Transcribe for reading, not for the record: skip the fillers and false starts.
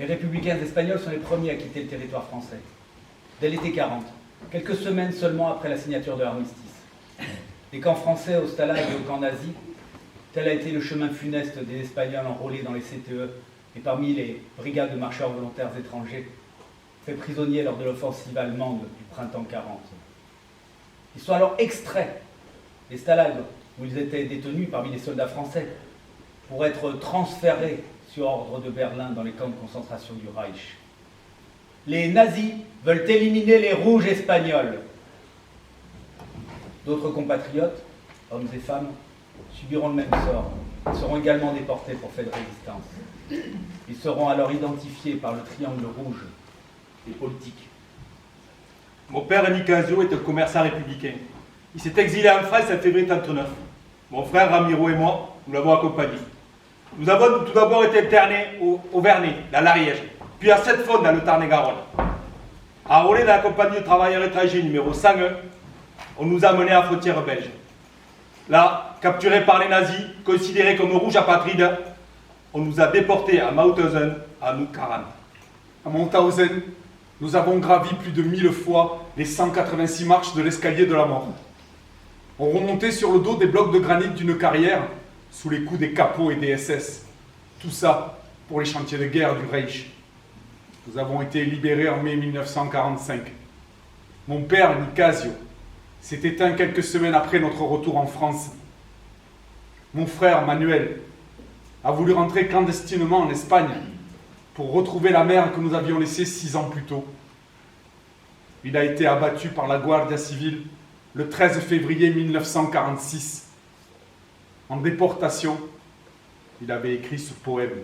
Les républicains espagnols sont les premiers à quitter le territoire français. Dès l'été 40, quelques semaines seulement après la signature de l'armistice. Les camps français au Stalag et au camp nazi, tel a été le chemin funeste des Espagnols enrôlés dans les CTE et parmi les brigades de marcheurs volontaires étrangers, faits prisonniers lors de l'offensive allemande du printemps 40. Ils sont alors extraits des stalags où ils étaient détenus parmi les soldats français pour être transférés sur ordre de Berlin dans les camps de concentration du Reich. Les nazis veulent éliminer les rouges espagnols. D'autres compatriotes, hommes et femmes, subiront le même sort. Ils seront également déportés pour faits de résistance. Ils seront alors identifiés par le triangle rouge des politiques. Mon père Nicasio est un commerçant républicain. Il s'est exilé en France en février 1939. Mon frère Ramiro et moi, nous l'avons accompagné. Nous avons tout d'abord été internés au Vernet, dans l'Ariège, puis à Sept-Fonds, dans le Tarn-et-Garonne. Enrôlés dans la compagnie de travailleurs étrangers numéro 101, on nous a menés à la frontière belge. Là, capturés par les nazis, considérés comme rouges apatrides, on nous a déportés à Mauthausen en août 40. À Mauthausen, nous avons gravi plus de 1000 fois les 186 marches de l'escalier de la mort. On remontait sur le dos des blocs de granit d'une carrière, sous les coups des capots et des SS. Tout ça pour les chantiers de guerre du Reich. Nous avons été libérés en mai 1945. Mon père, Nicasio, s'est éteint quelques semaines après notre retour en France. Mon frère, Manuel, a voulu rentrer clandestinement en Espagne pour retrouver la mère que nous avions laissée 6 ans plus tôt. Il a été abattu par la Guardia Civile le 13 février 1946. En déportation, il avait écrit ce poème.